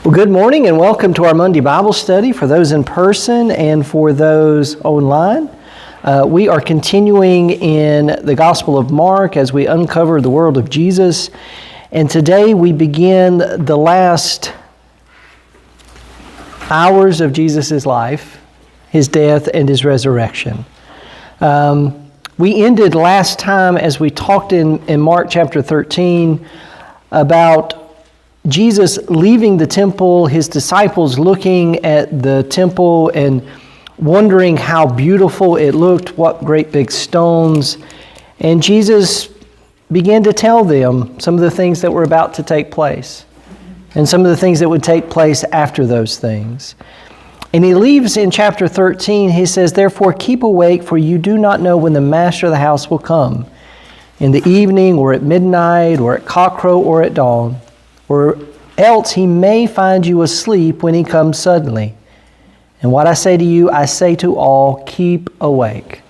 Well, good morning and welcome to our Monday Bible study for those in person and for those online. We are continuing in the Gospel of Mark as we uncover the world of Jesus. And today we begin the last hours of Jesus' life, His death and His resurrection. We ended last time as we talked in Mark chapter 13 about Jesus leaving the temple, His disciples looking at the temple and wondering how beautiful it looked, what great big stones. And Jesus began to tell them some of the things that were about to take place and some of the things that would take place after those things. And He leaves in chapter 13, He says, "Therefore keep awake, for you do not know when the master of the house will come, in the evening or at midnight or at cockcrow or at dawn. Or else he may find you asleep when he comes suddenly. And what I say to you, I say to all, keep awake."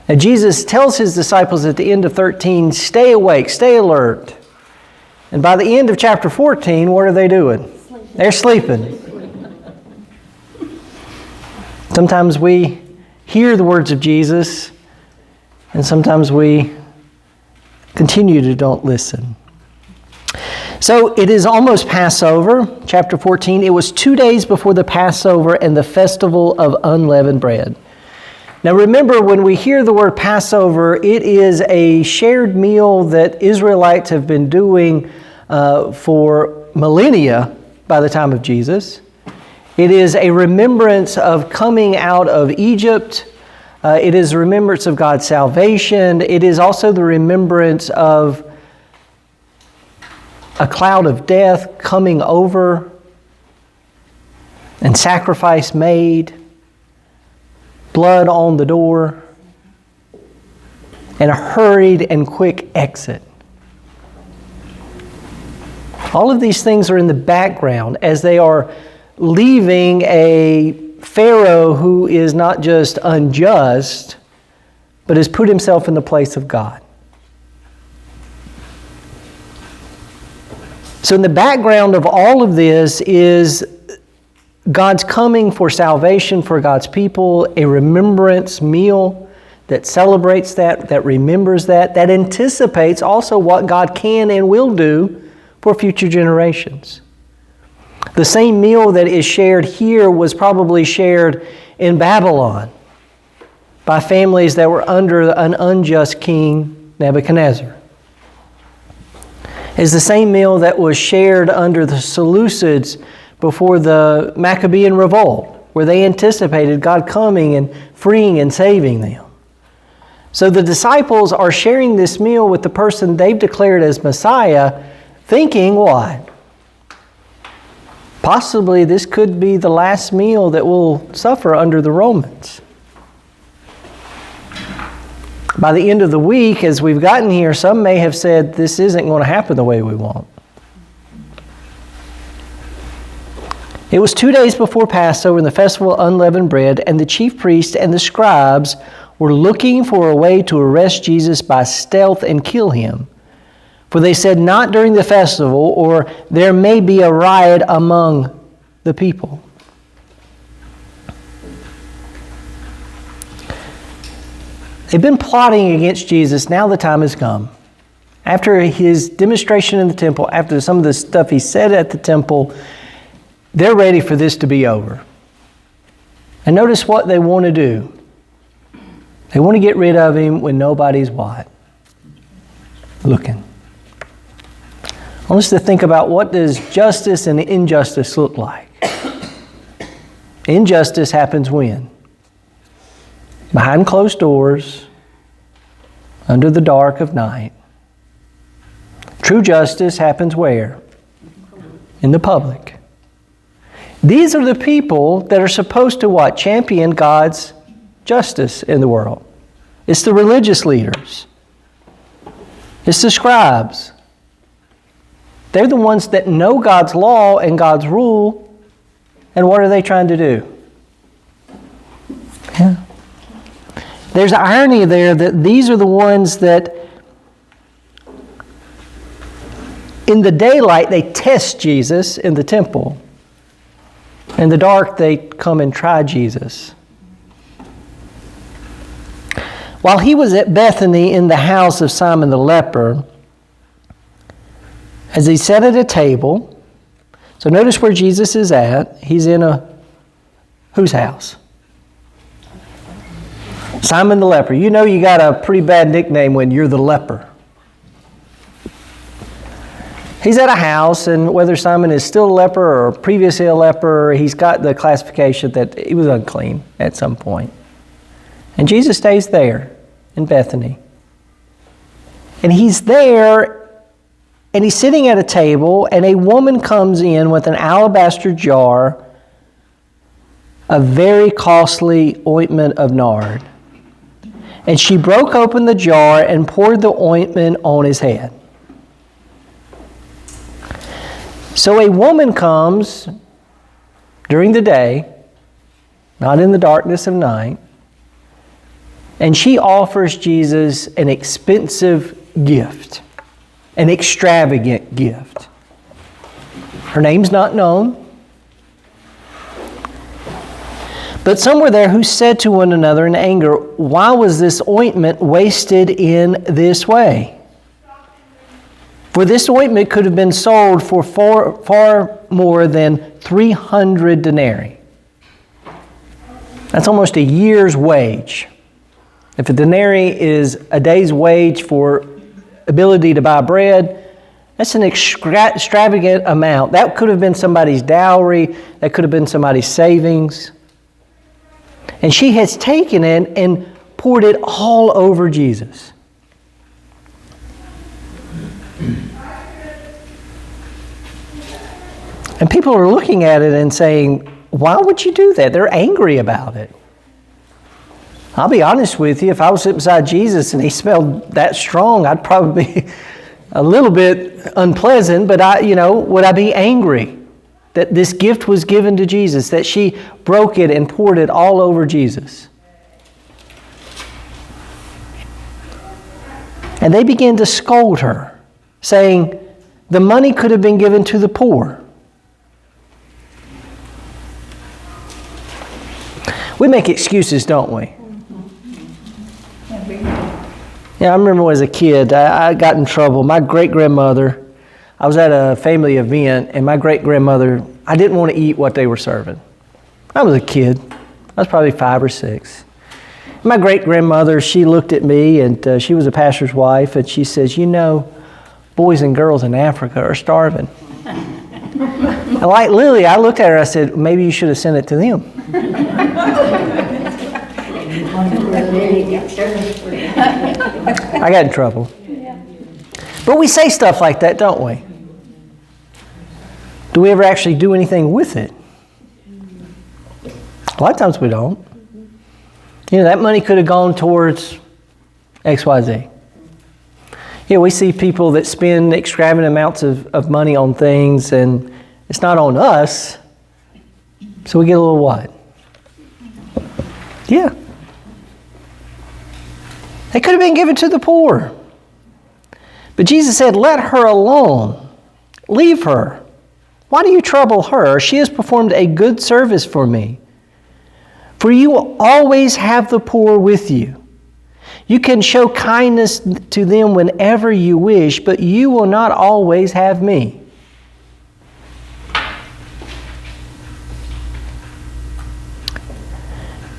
Now Jesus tells His disciples at the end of 13, stay awake, stay alert. And by the end of chapter 14, what are they doing? They're sleeping. Sometimes we hear the words of Jesus, and sometimes we continue to don't listen. So it is almost Passover, chapter 14. It was 2 days before the Passover and the festival of unleavened bread. Now remember, when we hear the word Passover, it is a shared meal that Israelites have been doing for millennia by the time of Jesus. It is a remembrance of coming out of Egypt. It is a remembrance of God's salvation. It is also the remembrance of a cloud of death coming over and sacrifice made, blood on the door, and a hurried and quick exit. All of these things are in the background as they are leaving a Pharaoh who is not just unjust, but has put himself in the place of God. So in the background of all of this is God's coming for salvation for God's people, a remembrance meal that celebrates that remembers that anticipates also what God can and will do for future generations. The same meal that is shared here was probably shared in Babylon by families that were under an unjust king, Nebuchadnezzar. Is the same meal that was shared under the Seleucids before the Maccabean revolt, where they anticipated God coming and freeing and saving them. So the disciples are sharing this meal with the person they've declared as Messiah, thinking what? Possibly this could be the last meal that will suffer under the Romans. By the end of the week, as we've gotten here, some may have said, this isn't going to happen the way we want. It was 2 days before Passover and the festival of unleavened bread, and the chief priests and the scribes were looking for a way to arrest Jesus by stealth and kill Him. For they said, not during the festival, or there may be a riot among the people. They've been plotting against Jesus. Now the time has come. After His demonstration in the temple, after some of the stuff He said at the temple, they're ready for this to be over. And notice what they want to do. They want to get rid of Him when nobody's what? Looking. I want us to think about, what does justice and injustice look like? Injustice happens when? Behind closed doors, under the dark of night. True justice happens where? In the public. These are the people that are supposed to what? Champion God's justice in the world. It's the religious leaders. It's the scribes. They're the ones that know God's law and God's rule. And what are they trying to do? Yeah. There's irony there that these are the ones that in the daylight they test Jesus in the temple. In the dark, they come and try Jesus. While he was at Bethany in the house of Simon the leper, as he sat at a table, so notice where Jesus is at. He's in whose house? Simon the leper. You know you got a pretty bad nickname when you're the leper. He's at a house, and whether Simon is still a leper or previously a leper, he's got the classification that he was unclean at some point. And Jesus stays there in Bethany. And he's there, and he's sitting at a table, and a woman comes in with an alabaster jar of very costly ointment of nard. And she broke open the jar and poured the ointment on his head. So a woman comes during the day, not in the darkness of night, and she offers Jesus an expensive gift, an extravagant gift. Her name's not known. But some were there who said to one another in anger, "Why was this ointment wasted in this way? For this ointment could have been sold for far more than 300 denarii." That's almost a year's wage. If a denarii is a day's wage for ability to buy bread, that's an extravagant amount. That could have been somebody's dowry. That could have been somebody's savings. And she has taken it and poured it all over Jesus. And people are looking at it and saying, "Why would you do that?" They're angry about it. I'll be honest with you, if I was sitting beside Jesus and he smelled that strong, I'd probably be a little bit unpleasant, but would I be angry that this gift was given to Jesus, that she broke it and poured it all over Jesus? And they began to scold her, saying, "The money could have been given to the poor." We make excuses, don't we? Yeah, I remember as a kid, I got in trouble. My great-grandmother, I was at a family event, and my great-grandmother, I didn't want to eat what they were serving. I was a kid. I was probably 5 or 6. My great-grandmother, she looked at me, and she was a pastor's wife, and she says, "Boys and girls in Africa are starving." And like Lily, I looked at her, I said, "Maybe you should have sent it to them." I got in trouble. But we say stuff like that, don't we? Do we ever actually do anything with it? A lot of times we don't. That money could have gone towards XYZ. We see people that spend extravagant amounts of money on things, and it's not on us, so we get a little what? Yeah. They could have been given to the poor. But Jesus said, "Let her alone. Leave her. Why do you trouble her? She has performed a good service for me. For you will always have the poor with you. You can show kindness to them whenever you wish, but you will not always have me."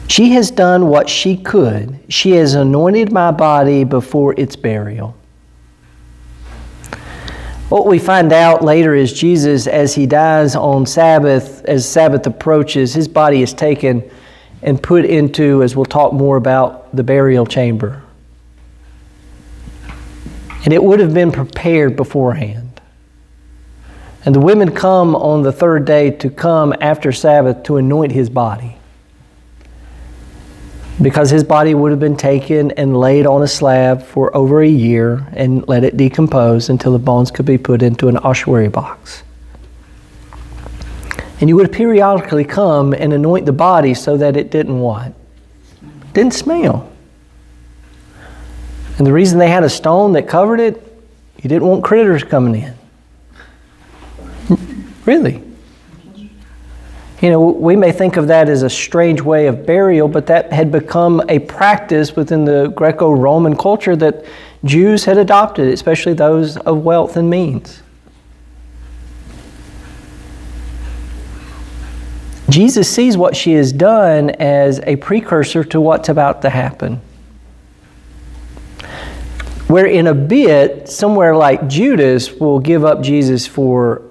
She has done what she could. She has anointed my body before its burial. What we find out later is Jesus, as he dies on Sabbath, as Sabbath approaches, his body is taken and put into, as we'll talk more about, the burial chamber. And it would have been prepared beforehand. And the women come on the third day to come after Sabbath to anoint his body, because his body would have been taken and laid on a slab for over a year and let it decompose until the bones could be put into an ossuary box. And you would periodically come and anoint the body so that it didn't what? Didn't smell. And the reason they had a stone that covered it, you didn't want critters coming in. Really. We may think of that as a strange way of burial, but that had become a practice within the Greco-Roman culture that Jews had adopted, especially those of wealth and means. Jesus sees what she has done as a precursor to what's about to happen. Where in a bit, somewhere like Judas will give up Jesus for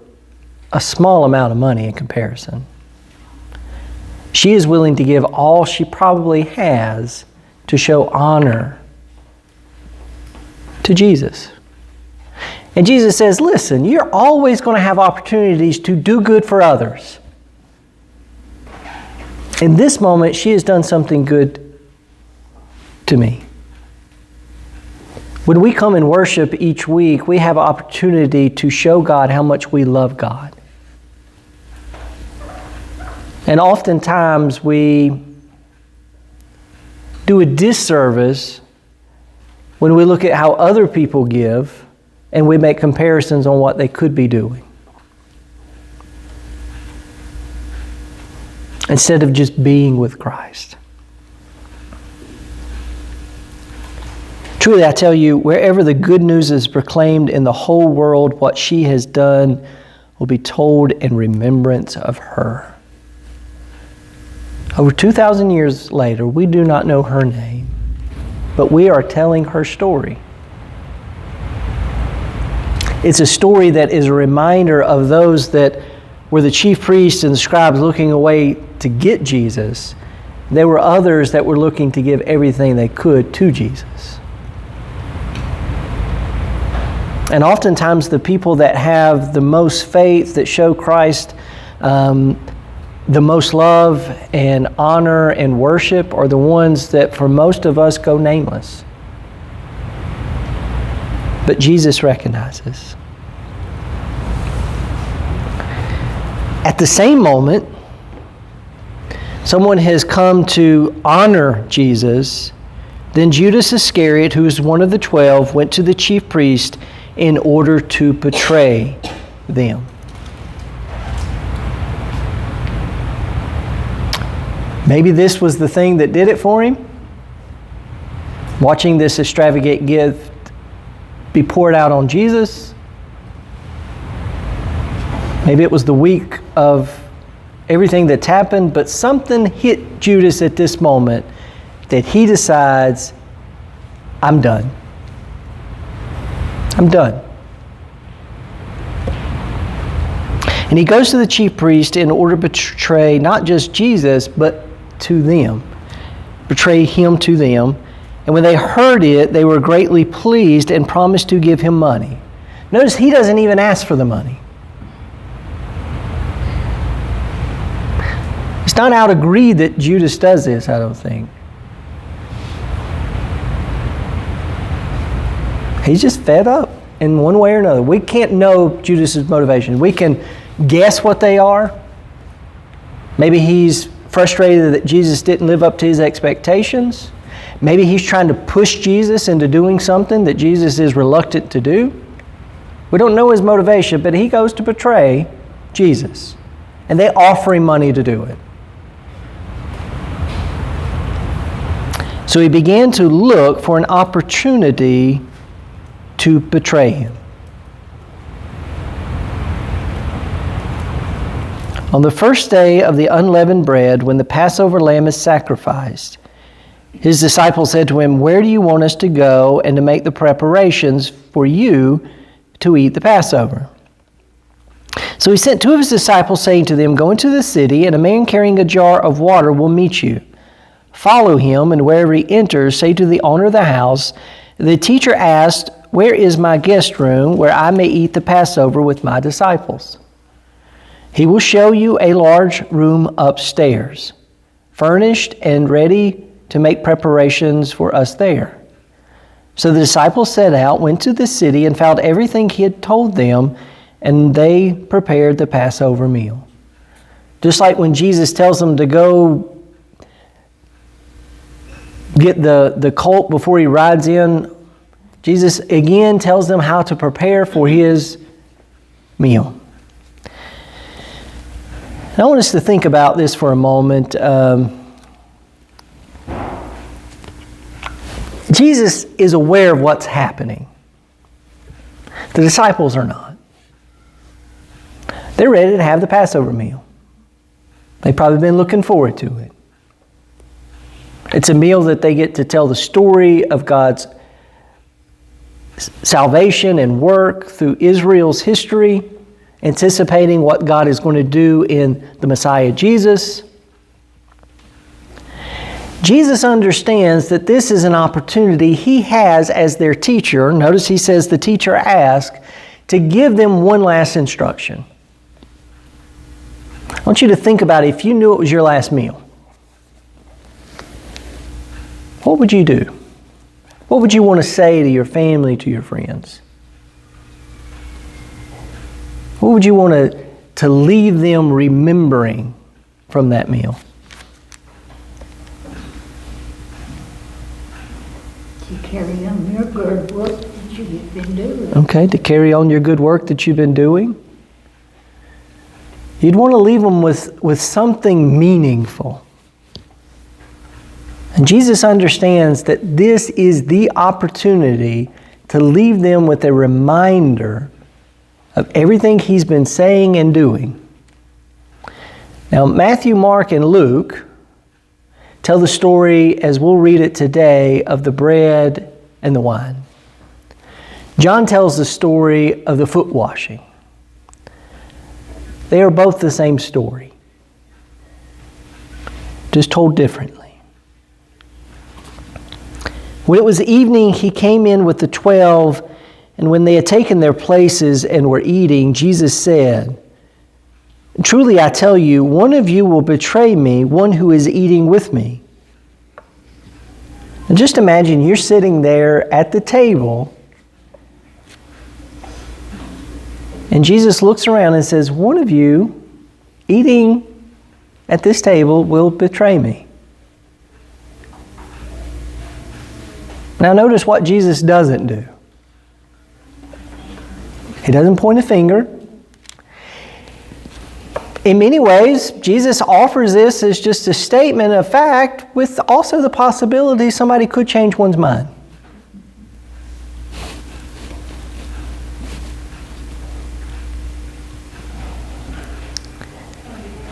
a small amount of money in comparison. She is willing to give all she probably has to show honor to Jesus. And Jesus says, listen, you're always going to have opportunities to do good for others. In this moment, she has done something good to me. When we come and worship each week, we have an opportunity to show God how much we love God. And oftentimes we do a disservice when we look at how other people give and we make comparisons on what they could be doing, instead of just being with Christ. Truly, I tell you, wherever the good news is proclaimed in the whole world, what she has done will be told in remembrance of her. Over 2,000 years later, we do not know her name, but we are telling her story. It's a story that is a reminder of those that were the chief priests and the scribes looking away to get Jesus. There were others that were looking to give everything they could to Jesus. And oftentimes the people that have the most faith, that show Christ the most love and honor and worship, are the ones that for most of us go nameless. But Jesus recognizes. At the same moment, someone has come to honor Jesus. Then Judas Iscariot, who is one of the 12, went to the chief priest in order to betray them. Maybe this was the thing that did it for him. Watching this extravagant gift be poured out on Jesus. Maybe it was the week of everything that's happened, but something hit Judas at this moment that he decides, I'm done. I'm done. And he goes to the chief priest in order to betray not just Jesus, but to them. Betray him to them. And when they heard it, they were greatly pleased and promised to give him money. Notice he doesn't even ask for the money. It's not out of greed that Judas does this, I don't think. He's just fed up in one way or another. We can't know Judas's motivation. We can guess what they are. Maybe he's frustrated that Jesus didn't live up to his expectations. Maybe he's trying to push Jesus into doing something that Jesus is reluctant to do. We don't know his motivation, but he goes to betray Jesus. And they offer him money to do it. So he began to look for an opportunity to betray him. On the first day of the unleavened bread, when the Passover lamb is sacrificed, his disciples said to him, "Where do you want us to go and to make the preparations for you to eat the Passover?" So he sent two of his disciples, saying to them, "Go into the city, and a man carrying a jar of water will meet you. Follow him, and wherever he enters, say to the owner of the house, 'The teacher asked, where is my guest room where I may eat the Passover with my disciples?' He will show you a large room upstairs, furnished and ready to make preparations for us there." So the disciples set out, went to the city, and found everything he had told them, and they prepared the Passover meal. Just like when Jesus tells them to go get the colt before he rides in, Jesus again tells them how to prepare for his meal. And I want us to think about this for a moment. Jesus is aware of what's happening. The disciples are not. They're ready to have the Passover meal. They've probably been looking forward to it. It's a meal that they get to tell the story of God's salvation and work through Israel's history, anticipating what God is going to do in the Messiah Jesus. Jesus understands that this is an opportunity he has as their teacher. Notice he says the teacher asked to give them one last instruction. I want you to think about it. If you knew it was your last meal, what would you do? What would you want to say to your family, to your friends? What would you want to leave them remembering from that meal? To carry on your good work that you've been doing. Okay, to carry on your good work that you've been doing. You'd want to leave them with something meaningful. And Jesus understands that this is the opportunity to leave them with a reminder of everything he's been saying and doing. Now, Matthew, Mark, and Luke tell the story, as we'll read it today, of the bread and the wine. John tells the story of the foot washing. They are both the same story, just told differently. When it was evening, he came in with the 12, and when they had taken their places and were eating, Jesus said, "Truly I tell you, one of you will betray me, one who is eating with me." And just imagine you're sitting there at the table, and Jesus looks around and says, "One of you eating at this table will betray me." Now notice what Jesus doesn't do. He doesn't point a finger. In many ways, Jesus offers this as just a statement of fact with also the possibility somebody could change one's mind.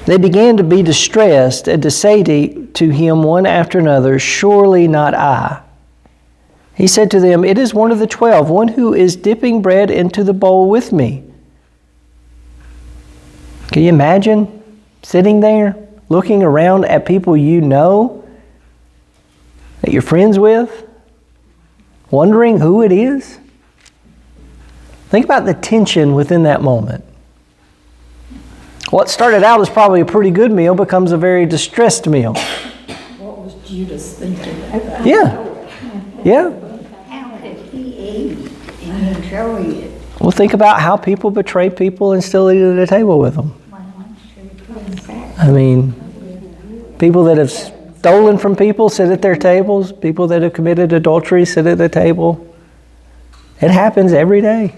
They began to be distressed and to say to him one after another, "Surely not I." He said to them, "It is one of the 12, one who is dipping bread into the bowl with me." Can you imagine sitting there, looking around at people you know, that you're friends with, wondering who it is? Think about the tension within that moment. What started out as probably a pretty good meal becomes a very distressed meal. What was Judas thinking? Yeah. Yeah. How could he eat and enjoy it? Well, think about how people betray people and still eat at a table with them. I mean, people that have stolen from people sit at their tables. People that have committed adultery sit at the table. It happens every day.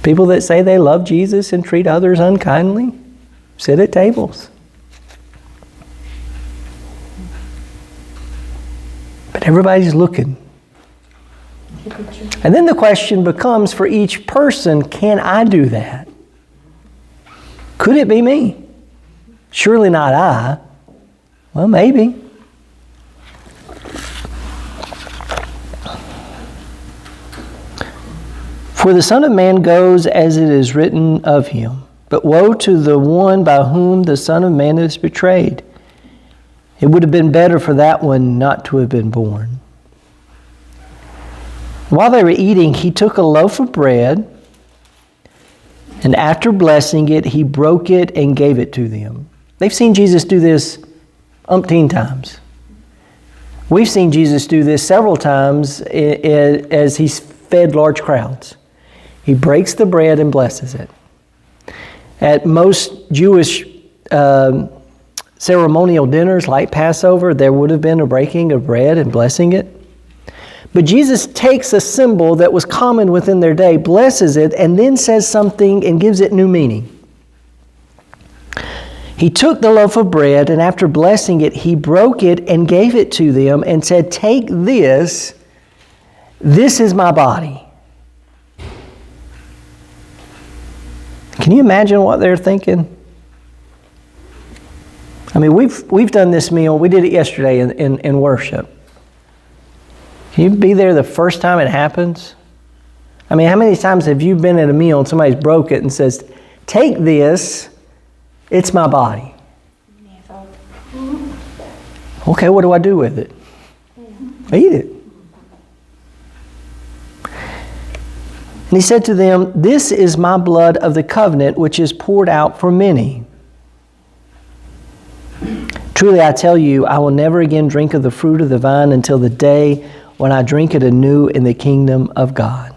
People that say they love Jesus and treat others unkindly sit at tables. But everybody's looking. And then the question becomes for each person, can I do that? Could it be me? Surely not I. Well, maybe. For the Son of Man goes as it is written of him. But woe to the one by whom the Son of Man is betrayed. It would have been better for that one not to have been born. While they were eating, he took a loaf of bread, and after blessing it, he broke it and gave it to them. They've seen Jesus do this umpteen times. We've seen Jesus do this several times as he's fed large crowds. He breaks the bread and blesses it. At most Jewish ceremonial dinners like Passover, there would have been a breaking of bread and blessing it. But Jesus takes a symbol that was common within their day, blesses it, and then says something and gives it new meaning. He took the loaf of bread, and after blessing it, he broke it and gave it to them and said, "Take this. This is my body." Can you imagine what they're thinking? I mean, we've done this meal. We did it yesterday in worship. Can you be there the first time it happens? I mean, how many times have you been at a meal and somebody's broke it and says, "Take this, it's my body"? Okay, what do I do with it? Eat it. And he said to them, "This is my blood of the covenant, which is poured out for many. Truly I tell you, I will never again drink of the fruit of the vine until the day when I drink it anew in the kingdom of God."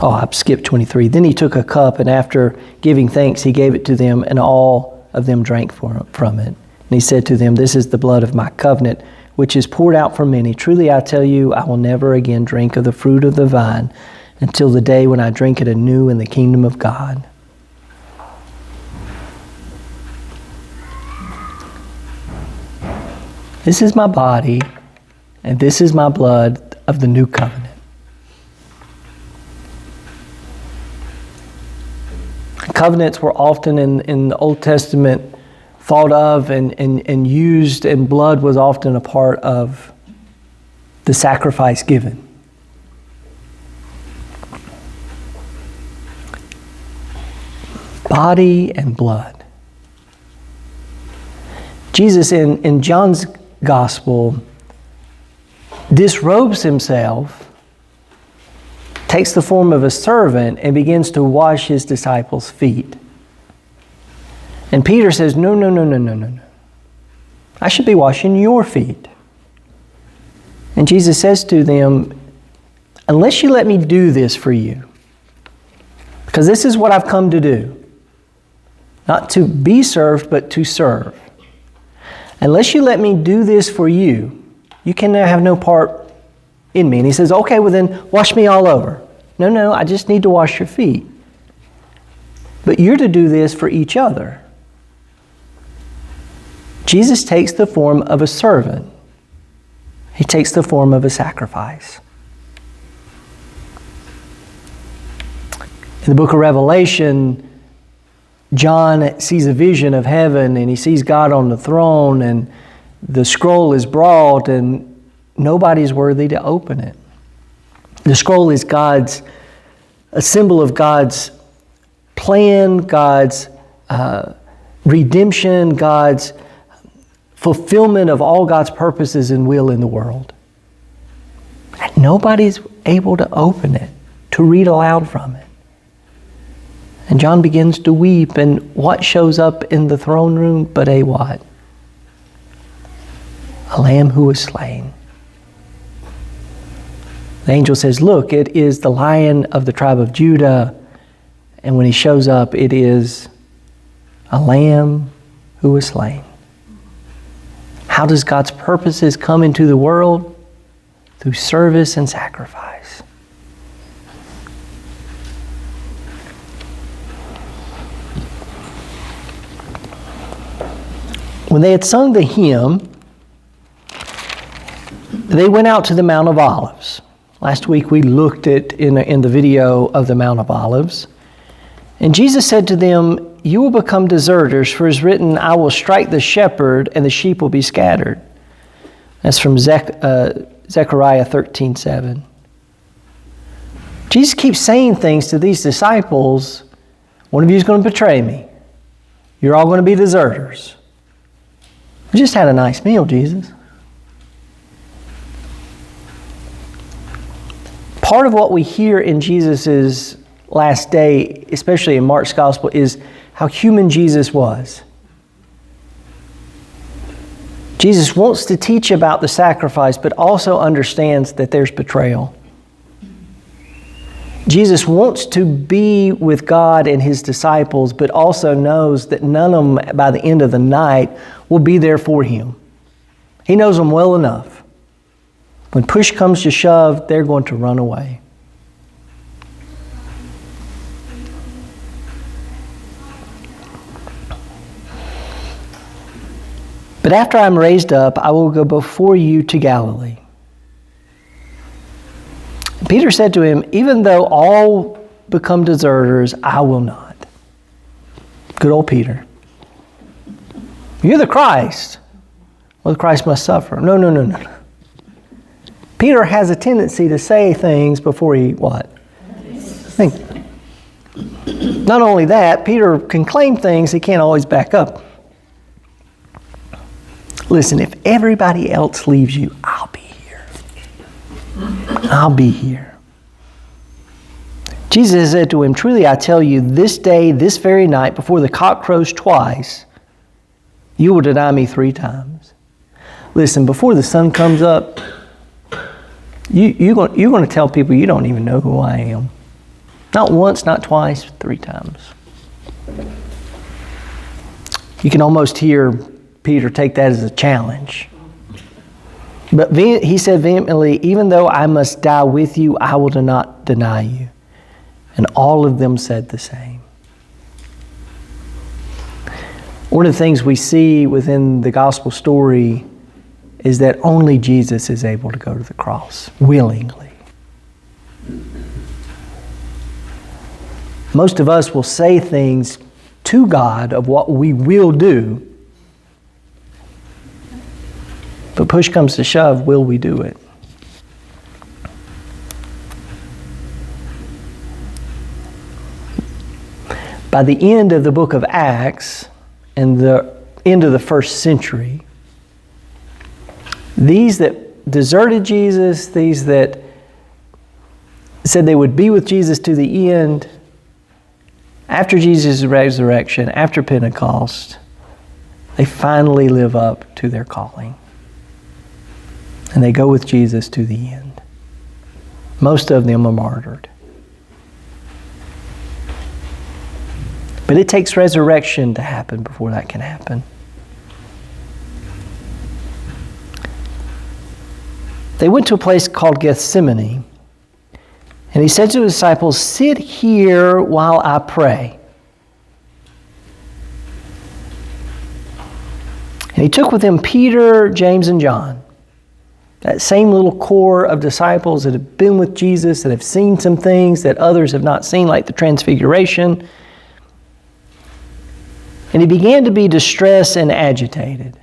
Oh, I've skipped 23. Then he took a cup, and after giving thanks, he gave it to them, and all of them drank from it. And he said to them, "This is the blood of my covenant, which is poured out for many. Truly I tell you, I will never again drink of the fruit of the vine until the day when I drink it anew in the kingdom of God." This is my body, and this is my blood of the new covenant. Covenants were often in the Old Testament thought of and used, and blood was often a part of the sacrifice given. Body and blood. Jesus in John's Gospel disrobes himself, takes the form of a servant, and begins to wash his disciples' feet. And Peter says, No. I should be washing your feet. And Jesus says to them, unless you let me do this for you, because this is what I've come to do, not to be served, but to serve. Unless you let me do this for you, you can have no part in me. And he says, okay, well then wash me all over. No, I just need to wash your feet. But you're to do this for each other. Jesus takes the form of a servant. He takes the form of a sacrifice. In the book of Revelation, John sees a vision of heaven, and he sees God on the throne, and the scroll is brought, and nobody's worthy to open it. The scroll is a symbol of God's plan, God's redemption, God's fulfillment of all God's purposes and will in the world. And nobody's able to open it, to read aloud from it. And John begins to weep, and what shows up in the throne room but a what? A lamb who was slain. The angel says, look, it is the Lion of the tribe of Judah. And when he shows up, it is a lamb who was slain. How does God's purposes come into the world? Through service and sacrifice. When they had sung the hymn, they went out to the Mount of Olives. Last week we looked at in the video of the Mount of Olives. And Jesus said to them, you will become deserters, for it is written, I will strike the shepherd, and the sheep will be scattered. That's from Zechariah 13:7. Jesus keeps saying things to these disciples. One of you is going to betray me. You're all going to be deserters. We just had a nice meal, Jesus. Part of what we hear in Jesus' last day, especially in Mark's Gospel, is how human Jesus was. Jesus wants to teach about the sacrifice, but also understands that there's betrayal. Jesus wants to be with God and His disciples, but also knows that none of them, by the end of the night, will be there for Him. He knows them well enough. When push comes to shove, they're going to run away. But after I'm raised up, I will go before you to Galilee." Peter said to him, "Even though all become deserters, I will not." Good old Peter. "You're the Christ." Well, the Christ must suffer. No. Peter has a tendency to say things before he what? Think. Not only that, Peter can claim things he can't always back up. Listen, if everybody else leaves you, I'll be here. I'll be here. Jesus said to him, "Truly I tell you, this day, this very night, before the cock crows twice, you will deny me 3 times." Listen, before the sun comes up, you're going to tell people you don't even know who I am. Not once, not twice, 3 times. You can almost hear Peter take that as a challenge. But he said vehemently, "Even though I must die with you, I will not deny you." And all of them said the same. One of the things we see within the gospel story is that only Jesus is able to go to the cross willingly. Most of us will say things to God of what we will do, but push comes to shove, will we do it? By the end of the book of Acts and the end of the first century, these that deserted Jesus, these that said they would be with Jesus to the end, after Jesus' resurrection, after Pentecost, they finally live up to their calling. And they go with Jesus to the end. Most of them are martyred. But it takes resurrection to happen before that can happen. They went to a place called Gethsemane. And he said to his disciples, "Sit here while I pray." And he took with him Peter, James, and John. That same little core of disciples that have been with Jesus, that have seen some things that others have not seen, like the Transfiguration. And he began to be distressed and agitated.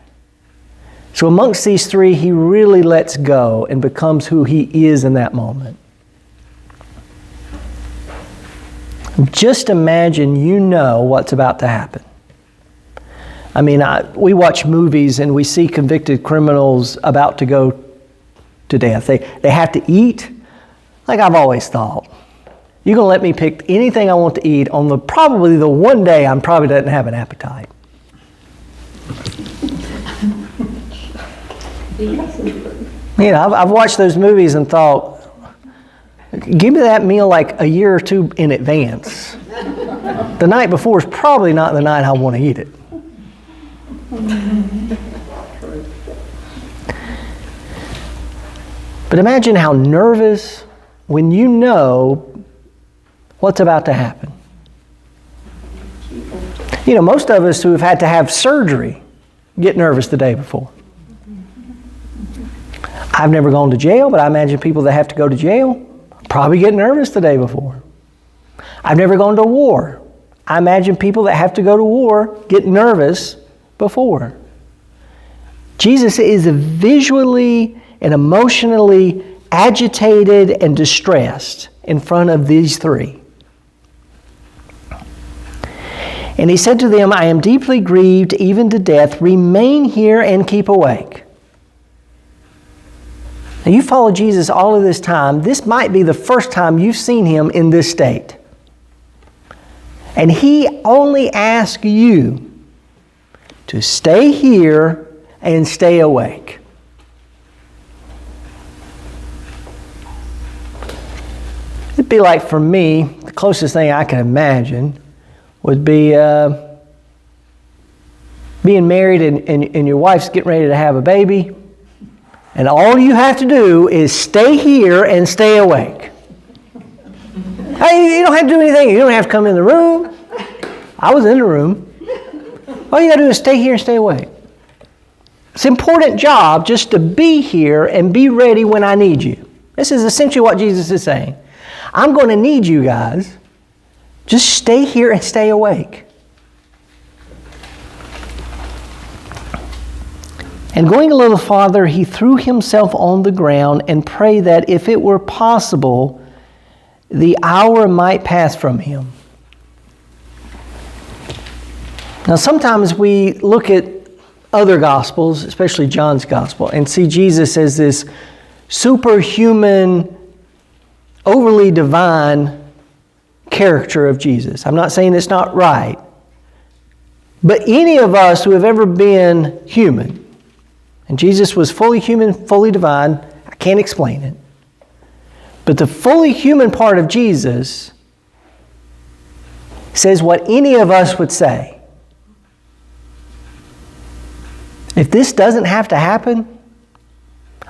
So amongst these 3, he really lets go and becomes who he is in that moment. Just imagine you know what's about to happen. I mean, we watch movies and we see convicted criminals about to go to death. They have to eat. Like I've always thought, you're going to let me pick anything I want to eat on probably the one day I probably doesn't have an appetite. You know, I've watched those movies and thought, give me that meal like a year or 2 in advance. The night before is probably not the night I want to eat it. But imagine how nervous when you know what's about to happen. You know, most of us who have had to have surgery get nervous the day before. I've never gone to jail, but I imagine people that have to go to jail probably get nervous the day before. I've never gone to war. I imagine people that have to go to war get nervous before. Jesus is visually and emotionally agitated and distressed in front of these 3. And he said to them, "I am deeply grieved even to death. Remain here and keep awake." Now, you follow Jesus all of this time. This might be the first time you've seen him in this state. And he only asks you to stay here and stay awake. It'd be like, for me, the closest thing I can imagine would be being married and your wife's getting ready to have a baby. And all you have to do is stay here and stay awake. Hey, you don't have to do anything. You don't have to come in the room. I was in the room. All you got to do is stay here and stay awake. It's an important job just to be here and be ready when I need you. This is essentially what Jesus is saying. I'm going to need you guys. Just stay here and stay awake. And going a little farther, he threw himself on the ground and prayed that if it were possible, the hour might pass from him. Now, sometimes we look at other Gospels, especially John's Gospel, and see Jesus as this superhuman, overly divine character of Jesus. I'm not saying it's not right. But any of us who have ever been human, and Jesus was fully human, fully divine, I can't explain it. But the fully human part of Jesus says what any of us would say. If this doesn't have to happen,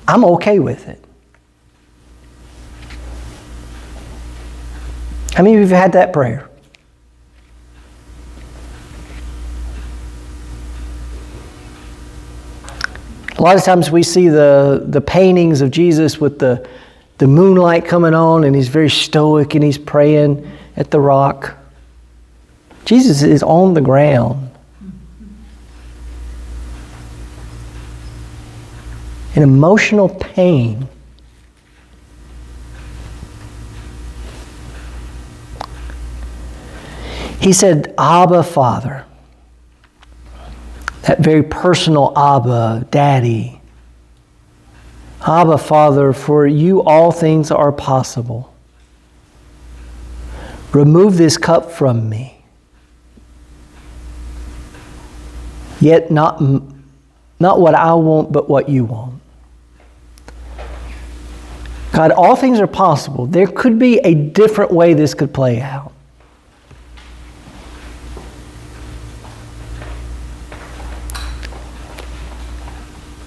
I'm okay with it. How many of you have had that prayer? A lot of times we see the paintings of Jesus with the moonlight coming on, and he's very stoic and he's praying at the rock. Jesus is on the ground in emotional pain. He said, Abba, Father. That very personal Abba, Daddy. Abba, Father, for you all things are possible. Remove this cup from me. Yet not what I want, but what you want. God, all things are possible. There could be a different way this could play out.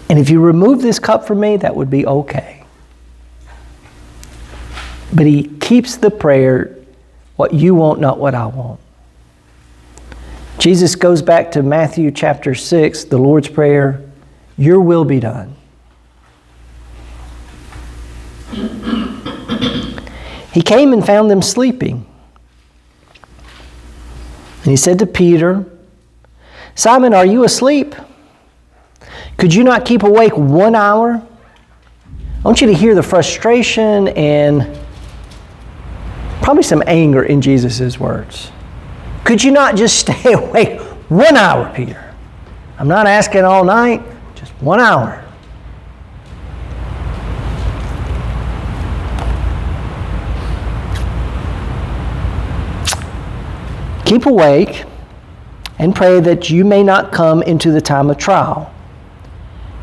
And if you remove this cup from me, that would be okay. But he keeps the prayer, what you want, not what I want. Jesus goes back to Matthew chapter 6, the Lord's Prayer, your will be done. He came and found them sleeping. And he said to Peter, Simon, are you asleep? Could you not keep awake 1 hour? I want you to hear the frustration and probably some anger in Jesus' words. Could you not just stay awake 1 hour, Peter? I'm not asking all night, just 1 hour. Keep awake and pray that you may not come into the time of trial.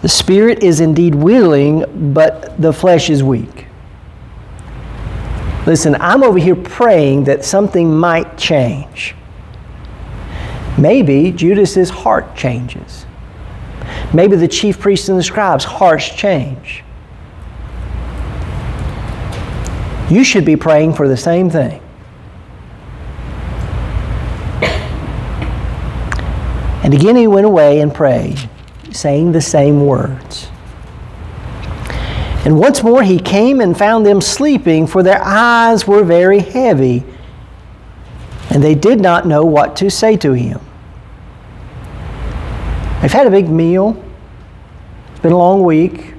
The spirit is indeed willing, but the flesh is weak. Listen, I'm over here praying that something might change. Maybe Judas's heart changes. Maybe the chief priests and the scribes' hearts change. You should be praying for the same thing. And again he went away and prayed, saying the same words. And once more he came and found them sleeping, for their eyes were very heavy, and they did not know what to say to him. They've had a big meal. It's been a long week.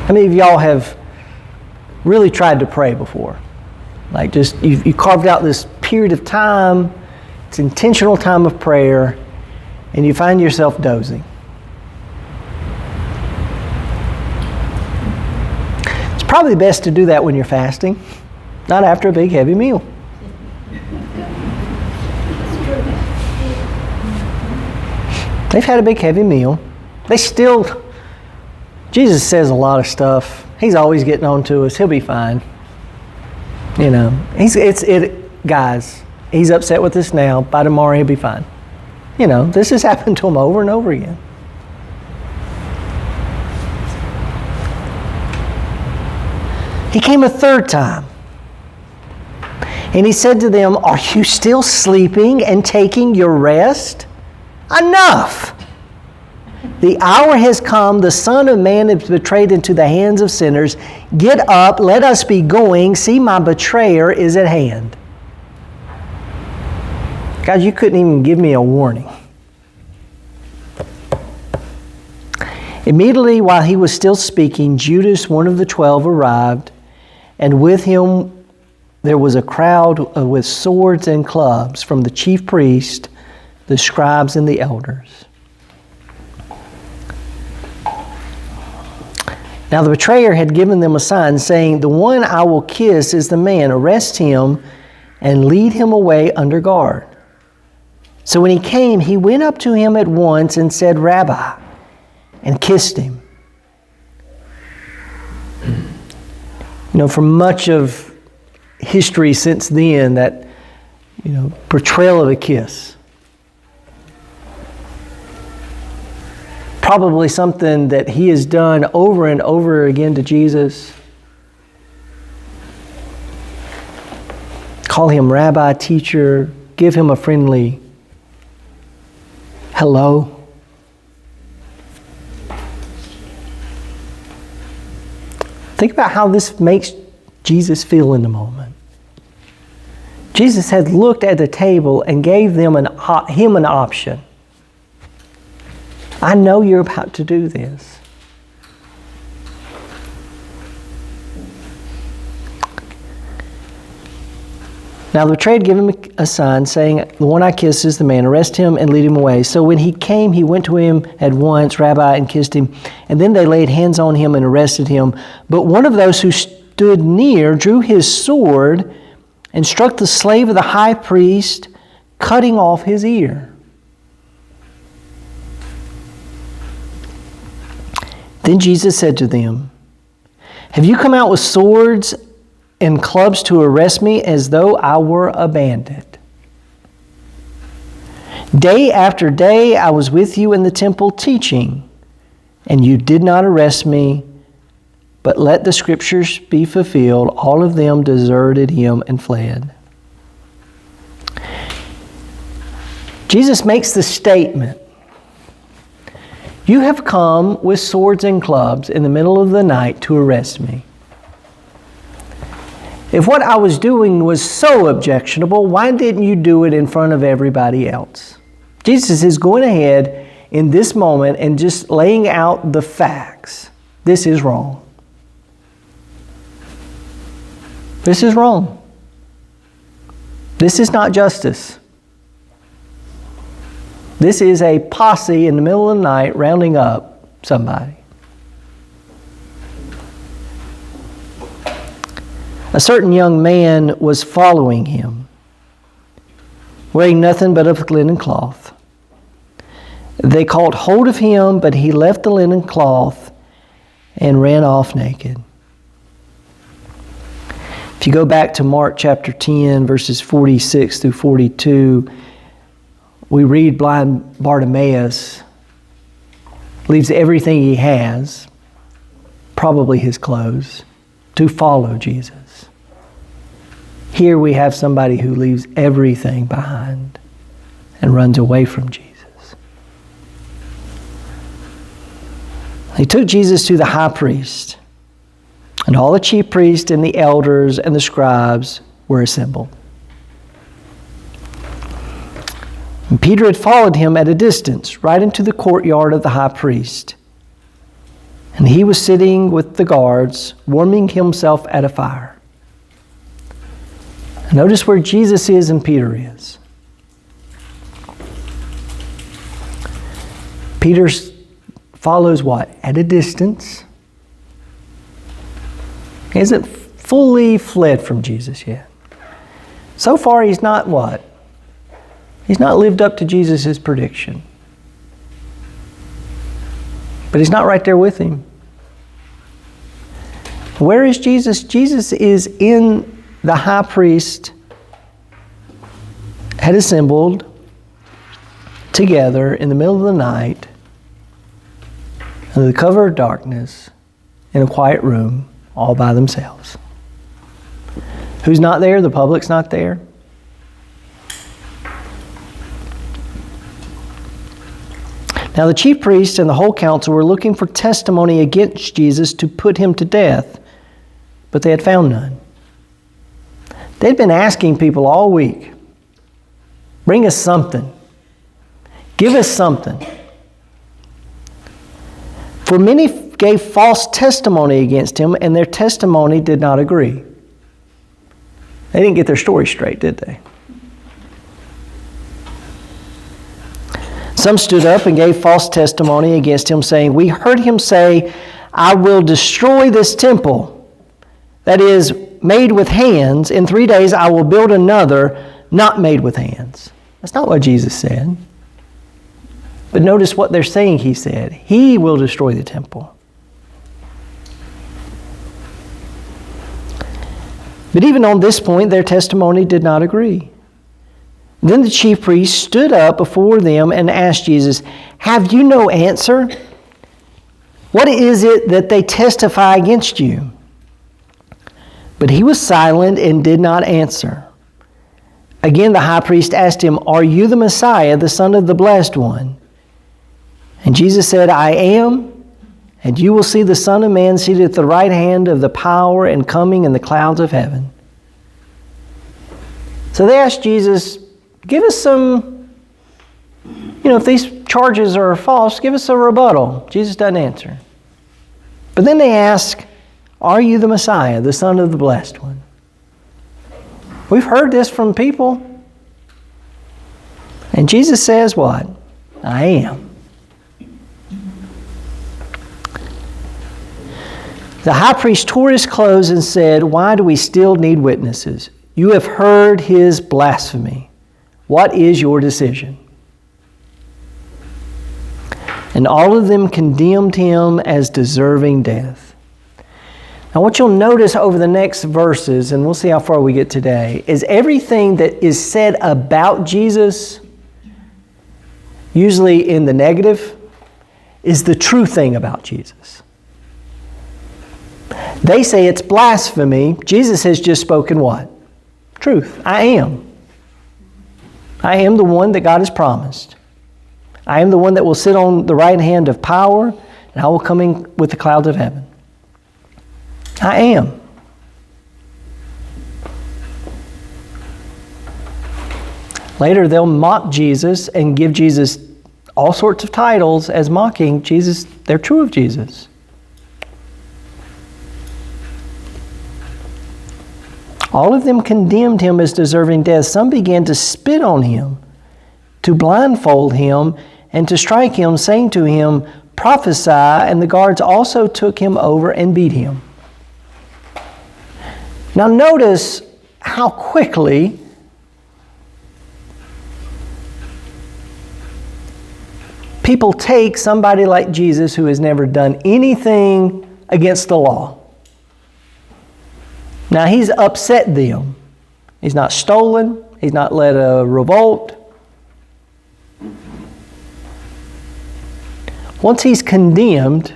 How many of y'all have really tried to pray before? Like just, you carved out this period of time, it's intentional time of prayer, and you find yourself dozing. It's probably best to do that when you're fasting, not after a big heavy meal. They've had a big heavy meal. Jesus says a lot of stuff. He's always getting on to us. He'll be fine. You know, guys, he's upset with us now. By tomorrow he'll be fine. You know, this has happened to him over and over again. He came a third time. And he said to them, are you still sleeping and taking your rest? Enough! The hour has come. The Son of Man is betrayed into the hands of sinners. Get up. Let us be going. See, my betrayer is at hand. God, you couldn't even give me a warning. Immediately while he was still speaking, Judas, one of the 12, arrived, and with him there was a crowd with swords and clubs from the chief priest, the scribes, and the elders. Now the betrayer had given them a sign, saying, "The one I will kiss is the man. Arrest him and lead him away under guard." So when he came, he went up to him at once and said, "Rabbi," and kissed him. For much of history since then, that, portrayal of a kiss. Probably something that he has done over and over again to Jesus. Call him rabbi, teacher, give him a friendly hello. Think about how this makes Jesus feel in the moment. Jesus had looked at the table and gave them him an option. I know you're about to do this. Now the betrayer gave him a sign, saying, "The one I kiss is the man. Arrest him and lead him away." So when he came, he went to him at once, "Rabbi," and kissed him. And then they laid hands on him and arrested him. But one of those who stood near drew his sword and struck the slave of the high priest, cutting off his ear. Then Jesus said to them, "Have you come out with swords and clubs to arrest me as though I were a bandit? Day after day I was with you in the temple teaching, and you did not arrest me, but let the scriptures be fulfilled." All of them deserted him and fled. Jesus makes the statement, "You have come with swords and clubs in the middle of the night to arrest me. If what I was doing was so objectionable, why didn't you do it in front of everybody else?" Jesus is going ahead in this moment and just laying out the facts. This is wrong. This is wrong. This is not justice. This is a posse in the middle of the night rounding up somebody. A certain young man was following him, wearing nothing but a linen cloth. They caught hold of him, but he left the linen cloth and ran off naked. If you go back to Mark chapter 10, verses 46 through 42, we read blind Bartimaeus leaves everything he has, probably his clothes, to follow Jesus. Here we have somebody who leaves everything behind and runs away from Jesus. He took Jesus to the high priest, and all the chief priests and the elders and the scribes were assembled. And Peter had followed him at a distance, right into the courtyard of the high priest. And he was sitting with the guards, warming himself at a fire. Notice where Jesus is and Peter is. Peter follows what? At a distance. He hasn't fully fled from Jesus yet. So far, he's not what? He's not lived up to Jesus' prediction. But he's not right there with him. Where is Jesus? Jesus is in the high priest had assembled together in the middle of the night under the cover of darkness in a quiet room all by themselves. Who's not there? The public's not there. Now the chief priests and the whole council were looking for testimony against Jesus to put him to death, but they had found none. They'd been asking people all week, bring us something. Give us something. For many gave false testimony against him, and their testimony did not agree. They didn't get their story straight, did they? Some stood up and gave false testimony against him, saying, we heard him say, I will destroy this temple that is made with hands. In 3 days I will build another not made with hands. That's not what Jesus said. But notice what they're saying he said. He will destroy the temple. But even on this point, their testimony did not agree. Then the chief priests stood up before them and asked Jesus, have you no answer? What is it that they testify against you? But he was silent and did not answer. Again, the high priest asked him, are you the Messiah, the Son of the Blessed One? And Jesus said, I am, and you will see the Son of Man seated at the right hand of the power and coming in the clouds of heaven. So they asked Jesus, give us some, if these charges are false, give us a rebuttal. Jesus doesn't answer. But then they ask, are you the Messiah, the Son of the Blessed One? We've heard this from people. And Jesus says what? I am. The high priest tore his clothes and said, why do we still need witnesses? You have heard his blasphemy. What is your decision? And all of them condemned him as deserving death. Now what you'll notice over the next verses, and we'll see how far we get today, is everything that is said about Jesus, usually in the negative, is the true thing about Jesus. They say it's blasphemy. Jesus has just spoken what? Truth. I am. I am the one that God has promised. I am the one that will sit on the right hand of power, and I will come in with the clouds of heaven. I am. Later, they'll mock Jesus and give Jesus all sorts of titles as mocking Jesus. They're true of Jesus. All of them condemned him as deserving death. Some began to spit on him, to blindfold him, and to strike him, saying to him, prophesy, and the guards also took him over and beat him. Now notice how quickly people take somebody like Jesus who has never done anything against the law. Now he's upset them. He's not stolen. He's not led a revolt. Once he's condemned,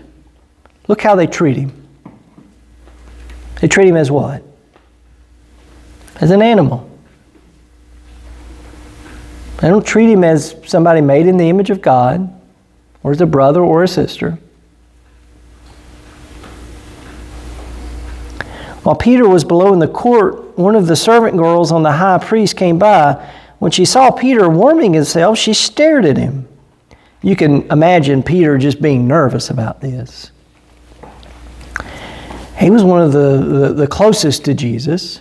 look how they treat him. They treat him as what? As an animal. They don't treat him as somebody made in the image of God, or as a brother or a sister. While Peter was below in the court, one of the servant girls on the high priest came by. When she saw Peter warming himself, she stared at him. You can imagine Peter just being nervous about this. He was one of the closest to Jesus.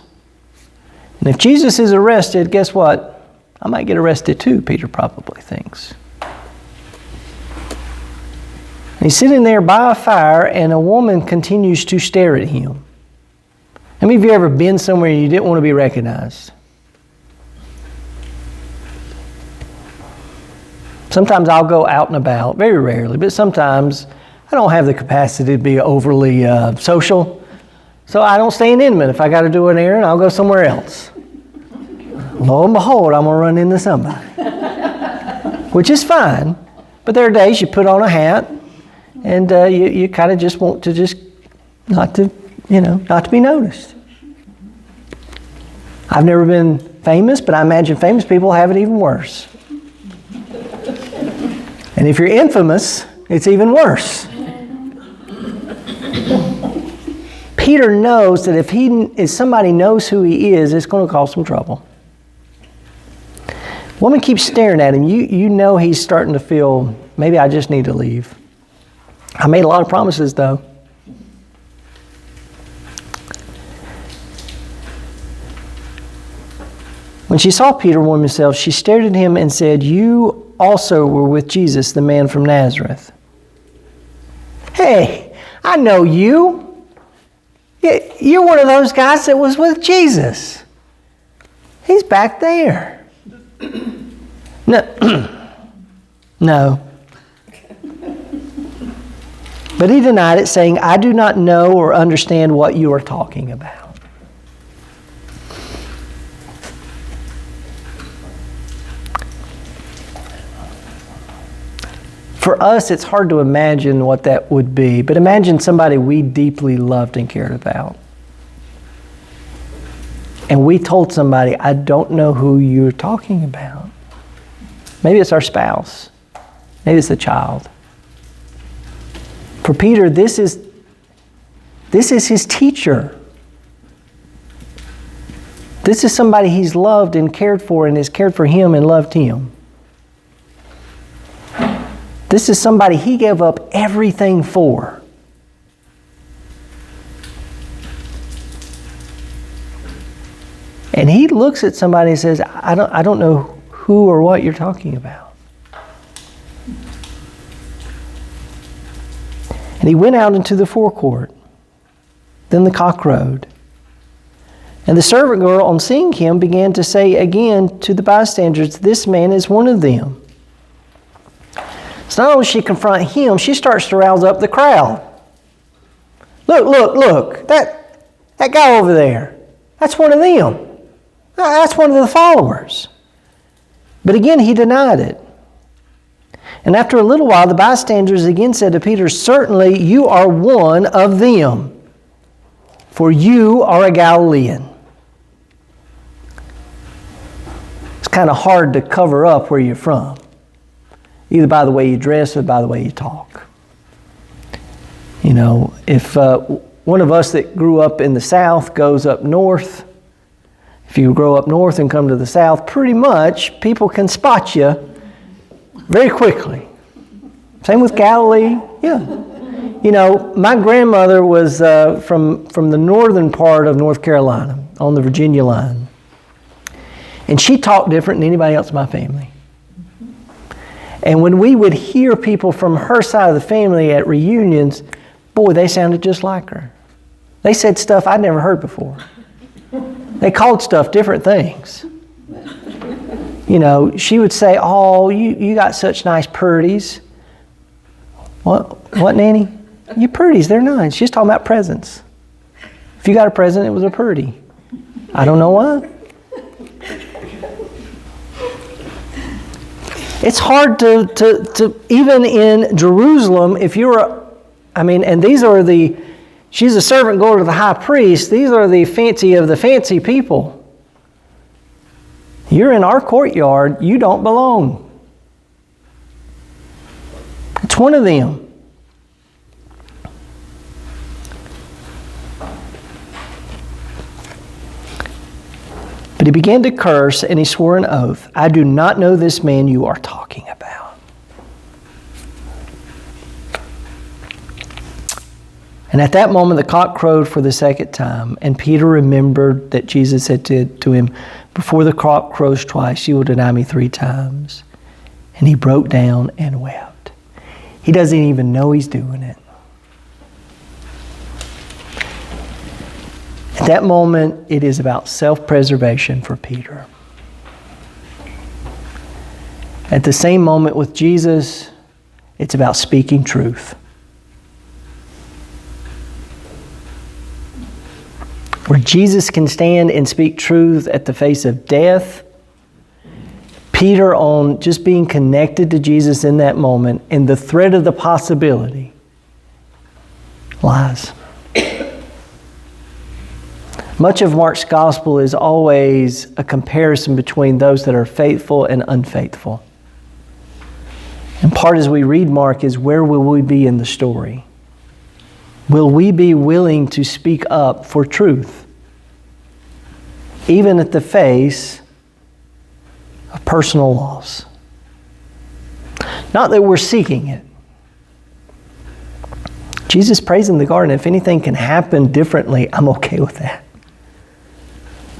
And if Jesus is arrested, guess what? I might get arrested too, Peter probably thinks. And he's sitting there by a fire, and a woman continues to stare at him. How many of you ever been somewhere you didn't want to be recognized? Sometimes I'll go out and about, very rarely, but sometimes I don't have the capacity to be overly social. So I don't stay in Inman. If I got to do an errand, I'll go somewhere else. Lo and behold, I'm going to run into somebody. Which is fine. But there are days you put on a hat and you kind of just want to just not to be noticed. I've never been famous, but I imagine famous people have it even worse. And if you're infamous, it's even worse. Peter knows that if somebody knows who he is, it's going to cause some trouble. Woman keeps staring at him. You know he's starting to feel, maybe I just need to leave. I made a lot of promises, though. When she saw Peter warm himself, she stared at him and said, "You also were with Jesus, the man from Nazareth." Hey, I know you. You're one of those guys that was with Jesus. He's back there. No. No. But he denied it, saying, "I do not know or understand what you are talking about." For us, it's hard to imagine what that would be, but imagine somebody we deeply loved and cared about. And we told somebody, "I don't know who you're talking about." Maybe it's our spouse. Maybe it's a child. For Peter, this is his teacher. This is somebody he's loved and cared for and has cared for him and loved him. This is somebody he gave up everything for. And he looks at somebody and says, I don't know who or what you're talking about. And he went out into the forecourt. Then the cock crowed. And the servant girl, on seeing him, began to say again to the bystanders, "This man is one of them." So not only does she confront him, she starts to rouse up the crowd. Look, that guy over there, that's one of them. That's one of the followers. But again, he denied it. And after a little while, the bystanders again said to Peter, "Certainly you are one of them, for you are a Galilean." It's kind of hard to cover up where you're from, either by the way you dress or by the way you talk. You know, if one of us that grew up in the South goes up north, if you grow up north and come to the South, pretty much people can spot you very quickly. Same with Galilee. Yeah. You know, my grandmother was from the northern part of North Carolina on the Virginia line. And she talked different than anybody else in my family. And when we would hear people from her side of the family at reunions, boy, they sounded just like her. They said stuff I'd never heard before. They called stuff different things. You know, she would say, "Oh, you got such nice purties." What, Nanny? Your purties, they're nice. She's talking about presents. If you got a present, it was a purdy. I don't know why. It's hard to even in Jerusalem, if you're, and she's a servant girl to the high priest. These are the fancy of the fancy people. You're in our courtyard, you don't belong. It's one of them. But he began to curse, and he swore an oath, "I do not know this man you are talking about." And at that moment, the cock crowed for the second time, and Peter remembered that Jesus said to him, "Before the cock crows twice, you will deny me 3 times." And he broke down and wept. He doesn't even know he's doing it. At that moment, it is about self-preservation for Peter. At the same moment with Jesus, it's about speaking truth. Where Jesus can stand and speak truth at the face of death, Peter, on just being connected to Jesus in that moment and the threat of the possibility, lies. Much of Mark's gospel is always a comparison between those that are faithful and unfaithful. And part as we read Mark is, where will we be in the story? Will we be willing to speak up for truth, even at the face of personal loss? Not that we're seeking it. Jesus prays in the garden, if anything can happen differently, I'm okay with that.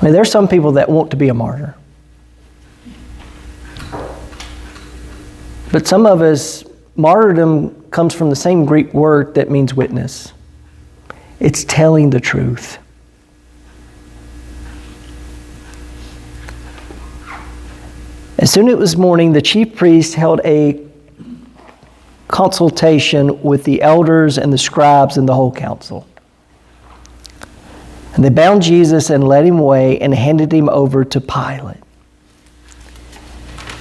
I mean, there's some people that want to be a martyr. But some of us, martyrdom comes from the same Greek word that means witness. It's telling the truth. As soon as it was morning, the chief priest held a consultation with the elders and the scribes and the whole council. And they bound Jesus and led him away and handed him over to Pilate.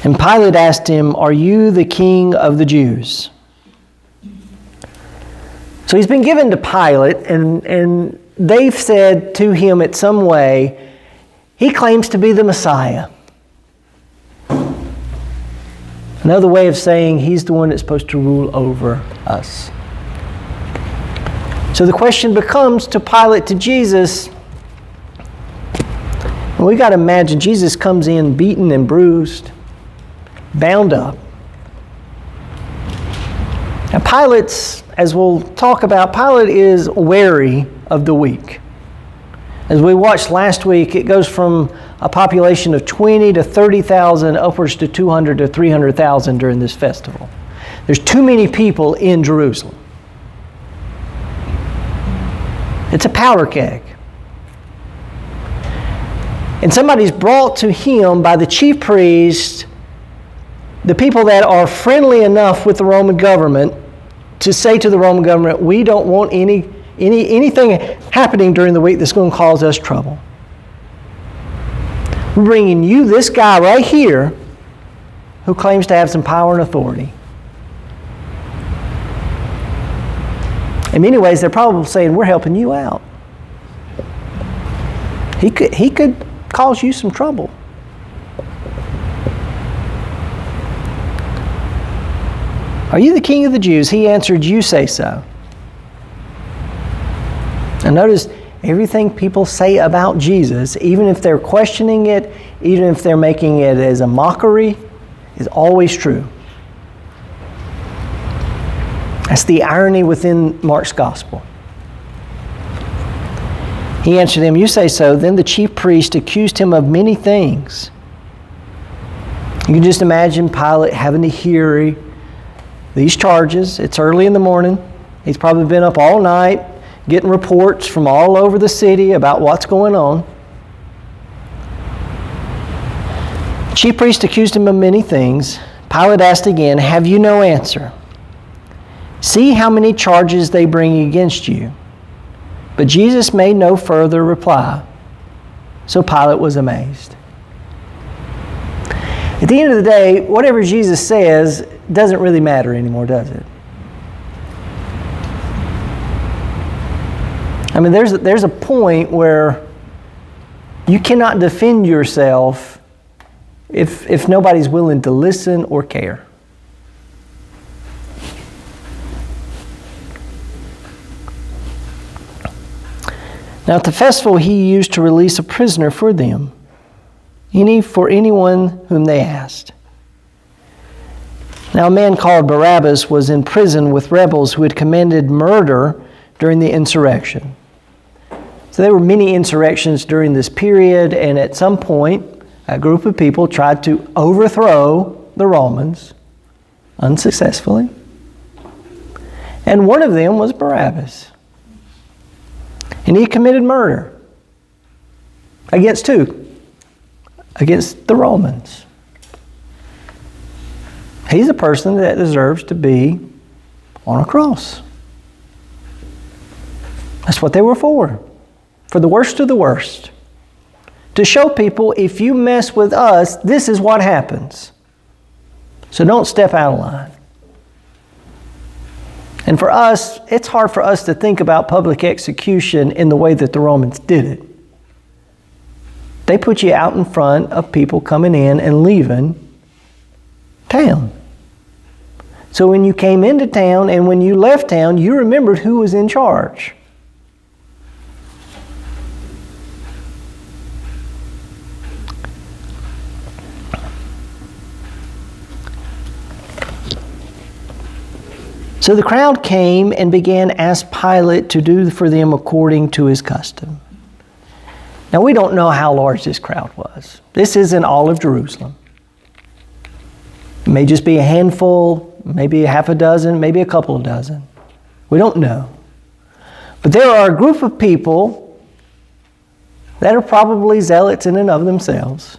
And Pilate asked him, "Are you the king of the Jews?" So he's been given to Pilate, and they've said to him in some way, he claims to be the Messiah. Another way of saying he's the one that's supposed to rule over us. So the question becomes to Pilate, to Jesus, and we got to imagine Jesus comes in beaten and bruised, bound up. Now Pilate's, as we'll talk about, Pilate is wary of the weak. As we watched last week, it goes from a population of 20 to 30,000 upwards to 200 to 300,000 during this festival. There's too many people in Jerusalem. It's a powder keg. And somebody's brought to him by the chief priest, the people that are friendly enough with the Roman government to say to the Roman government, we don't want anything happening during the week that's going to cause us trouble. We're bringing you this guy right here who claims to have some power and authority. In many ways, they're probably saying, we're helping you out. He could cause you some trouble. Are you the king of the Jews? He answered, you say so. And notice everything people say about Jesus, even if they're questioning it, even if they're making it as a mockery, is always true. That's the irony within Mark's gospel. He answered him, you say so. Then the chief priest accused him of many things. You can just imagine Pilate having to hear these charges. It's early in the morning. He's probably been up all night getting reports from all over the city about what's going on. Chief priest accused him of many things. Pilate asked again, have you no answer? See how many charges they bring against you. But Jesus made no further reply. So Pilate was amazed. At the end of the day, whatever Jesus says doesn't really matter anymore, does it? I mean, there's a point where you cannot defend yourself if nobody's willing to listen or care. Now at the festival, he used to release a prisoner for them, for anyone whom they asked. Now a man called Barabbas was in prison with rebels who had committed murder during the insurrection. So there were many insurrections during this period, and at some point, a group of people tried to overthrow the Romans unsuccessfully. And one of them was Barabbas. And he committed murder. Against who? Against the Romans. He's a person that deserves to be on a cross. That's what they were for the worst of the worst. To show people, if you mess with us, this is what happens. So don't step out of line. And for us, it's hard for us to think about public execution in the way that the Romans did it. They put you out in front of people coming in and leaving town. So when you came into town and when you left town, you remembered who was in charge. So the crowd came and began to ask Pilate to do for them according to his custom. Now we don't know how large this crowd was. This isn't all of Jerusalem. It may just be a handful, maybe a half a dozen, maybe a couple of dozen. We don't know. But there are a group of people that are probably zealots in and of themselves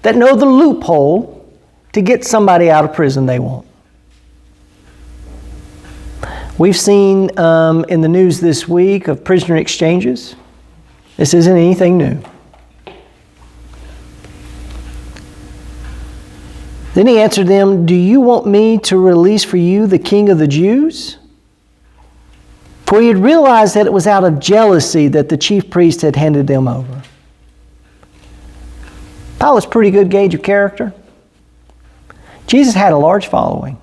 that know the loophole to get somebody out of prison they want. We've seen in the news this week of prisoner exchanges. This isn't anything new. Then he answered them, "Do you want me to release for you the king of the Jews?" For he had realized that it was out of jealousy that the chief priest had handed them over. Pilate's a pretty good gauge of character. Jesus had a large following.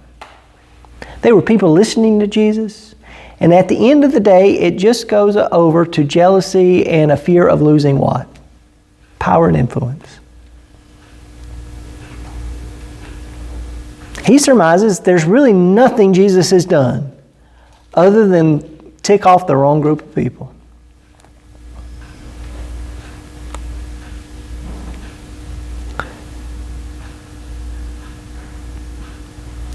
There were people listening to Jesus. And at the end of the day, it just goes over to jealousy and a fear of losing what? Power and influence. He surmises there's really nothing Jesus has done other than tick off the wrong group of people.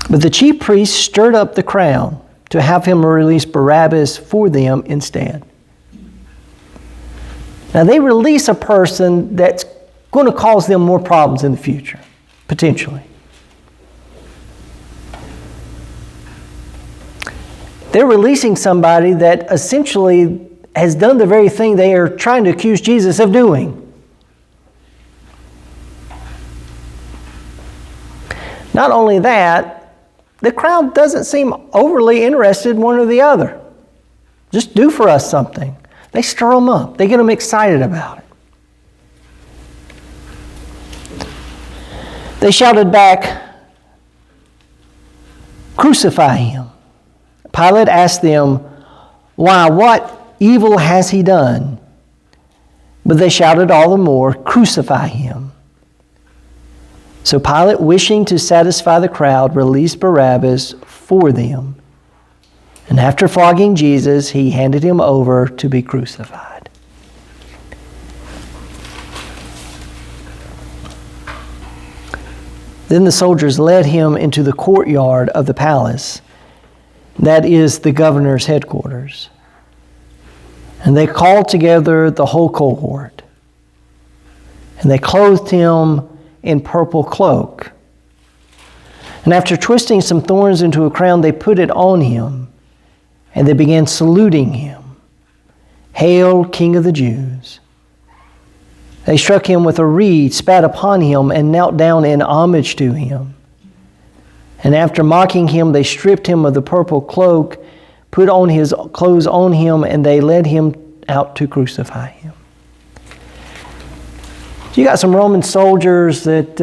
But the chief priests stirred up the crowd to have him release Barabbas for them instead. Now they release a person that's going to cause them more problems in the future, potentially. They're releasing somebody that essentially has done the very thing they are trying to accuse Jesus of doing. Not only that, the crowd doesn't seem overly interested in one or the other. Just do for us something. They stir them up. They get them excited about it. They shouted back, "Crucify him." Pilate asked them, "Why, what evil has he done?" But they shouted all the more, "Crucify him." So Pilate, wishing to satisfy the crowd, released Barabbas for them. And after flogging Jesus, he handed him over to be crucified. Then the soldiers led him into the courtyard of the palace, that is the governor's headquarters. And they called together the whole cohort. And they clothed him in purple cloak. And after twisting some thorns into a crown, they put it on him. And they began saluting him. "Hail, King of the Jews." They struck him with a reed, spat upon him, and knelt down in homage to him. And after mocking him, they stripped him of the purple cloak, put on his clothes on him, and they led him out to crucify him. You got some Roman soldiers that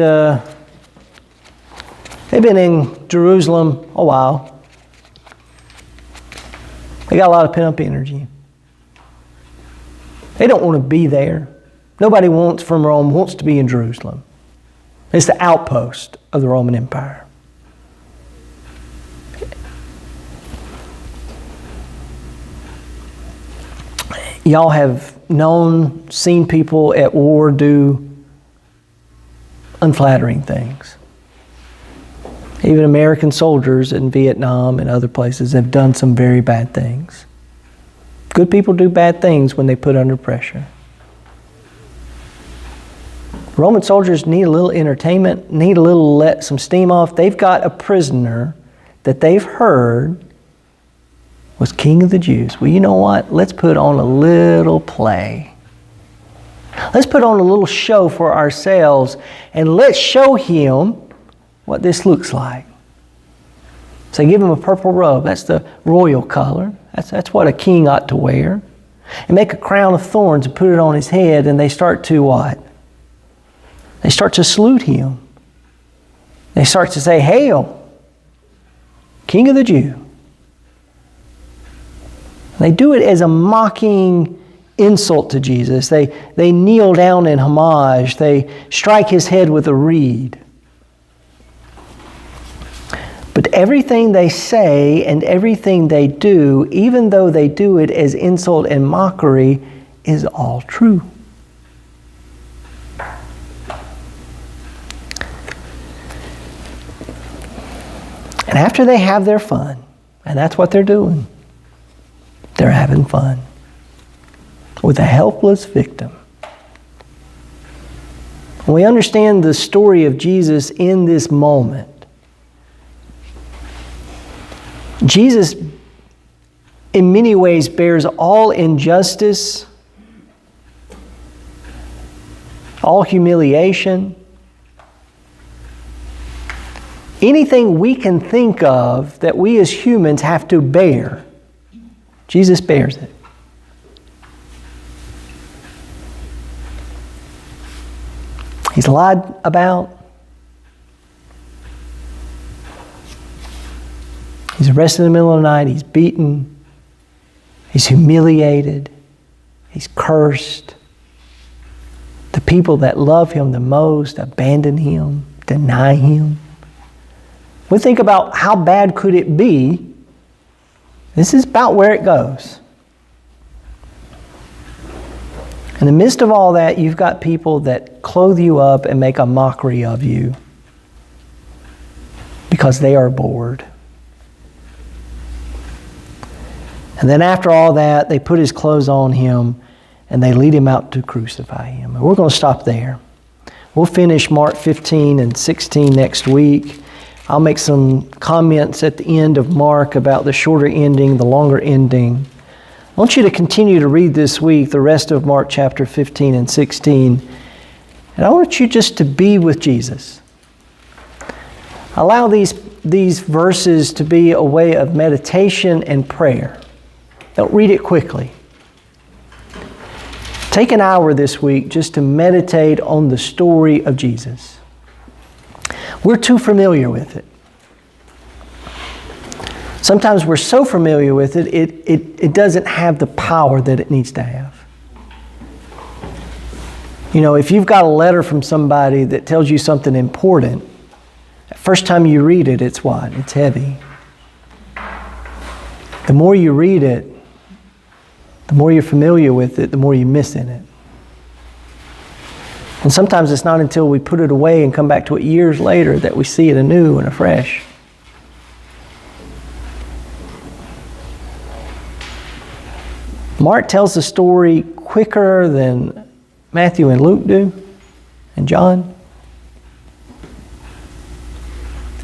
they've been in Jerusalem a while. They got a lot of pent-up energy. They don't want to be there. Nobody from Rome wants to be in Jerusalem. It's the outpost of the Roman Empire. Y'all have seen people at war do unflattering things. Even American soldiers in Vietnam and other places have done some very bad things. Good people do bad things when they put under pressure. Roman soldiers need a little entertainment, need a little let some steam off. They've got a prisoner that they've heard was King of the Jews. Well, you know what? Let's put on a little play. Let's put on a little show for ourselves, and let's show him what this looks like. So they give him a purple robe. That's the royal color. That's what a king ought to wear. And make a crown of thorns and put it on his head, and they start to what? They start to salute him. They start to say, "Hail." King of the Jews. They do it as a mocking insult to Jesus. They kneel down in homage. They strike his head with a reed. But everything they say and everything they do, even though they do it as insult and mockery, is all true. And after they have their fun, and that's what they're doing, they're having fun with a helpless victim. When we understand the story of Jesus in this moment, Jesus, in many ways, bears all injustice, all humiliation, anything we can think of that we as humans have to bear. Jesus bears it. He's lied about. He's arrested in the middle of the night. He's beaten. He's humiliated. He's cursed. The people that love him the most abandon him, deny him. We think about how bad could it be. This is about where it goes. In the midst of all that, you've got people that clothe you up and make a mockery of you because they are bored. And then after all that, they put his clothes on him and they lead him out to crucify him. And we're going to stop there. We'll finish Mark 15 and 16 next week. I'll make some comments at the end of Mark about the shorter ending, the longer ending. I want you to continue to read this week the rest of Mark chapter 15 and 16. And I want you just to be with Jesus. Allow these verses to be a way of meditation and prayer. Don't read it quickly. Take an hour this week just to meditate on the story of Jesus. We're too familiar with it. Sometimes we're so familiar with it, it doesn't have the power that it needs to have. You know, if you've got a letter from somebody that tells you something important, the first time you read it, it's what? It's heavy. The more you read it, the more you're familiar with it, the more you miss in it. And sometimes it's not until we put it away and come back to it years later that we see it anew and afresh. Mark tells the story quicker than Matthew and Luke do, and John.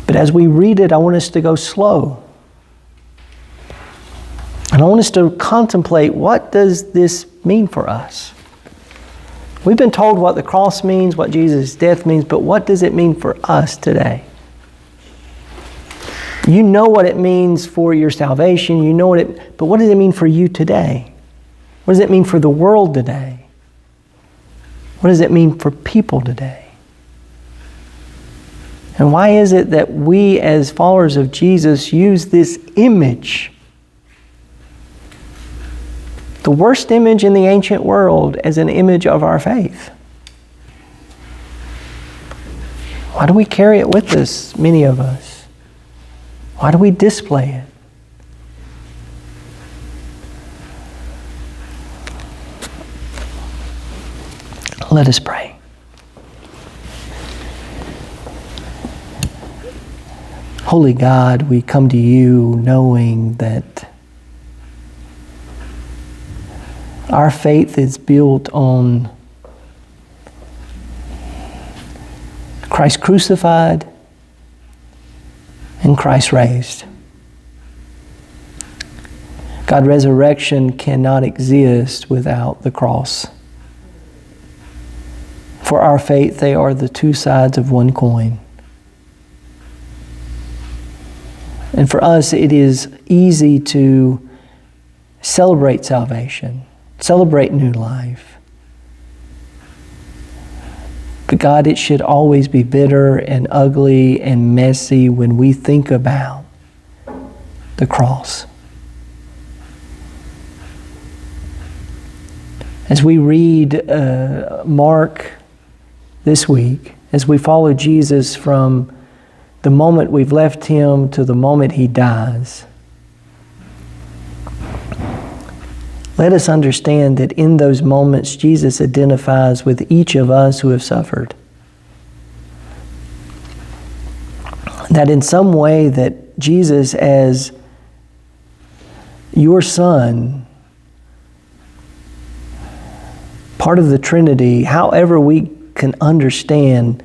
But as we read it, I want us to go slow. And I want us to contemplate, what does this mean for us? We've been told what the cross means, what Jesus' death means, but what does it mean for us today? You know what it means for your salvation, you know but what does it mean for you today? What does it mean for the world today? What does it mean for people today? And why is it that we as followers of Jesus use this image, the worst image in the ancient world, as an image of our faith? Why do we carry it with us, many of us? Why do we display it? Let us pray. Holy God, we come to you knowing that our faith is built on Christ crucified and Christ raised. God, resurrection cannot exist without the cross. For our faith, they are the two sides of one coin. And for us, it is easy to celebrate salvation, celebrate new life. But God, it should always be bitter and ugly and messy when we think about the cross. As we read Mark this week, as we follow Jesus from the moment we've left him to the moment he dies, let us understand that in those moments, Jesus identifies with each of us who have suffered. That in some way that Jesus, as your Son, part of the Trinity, however we can understand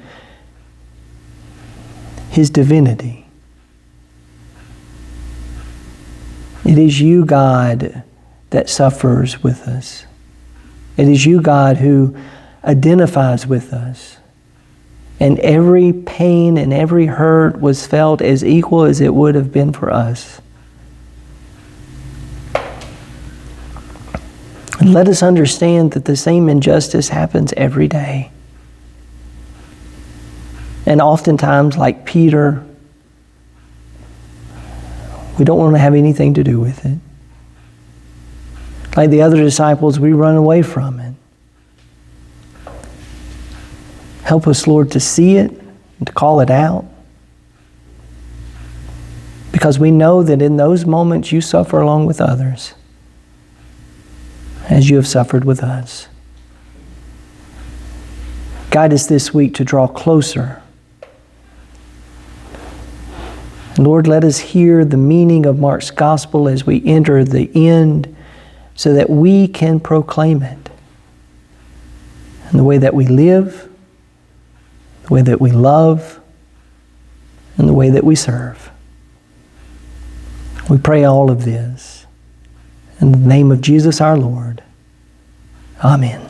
his divinity, it is you, God, that suffers with us. It is you, God, who identifies with us. And every pain and every hurt was felt as equal as it would have been for us. And let us understand that the same injustice happens every day. And oftentimes, like Peter, we don't want to have anything to do with it. Like the other disciples, we run away from it. Help us, Lord, to see it and to call it out. Because we know that in those moments you suffer along with others, as you have suffered with us. Guide us this week to draw closer. Lord, let us hear the meaning of Mark's gospel as we enter the end, so that we can proclaim it in the way that we live, the way that we love, and the way that we serve. We pray all of this in the name of Jesus our Lord. Amen.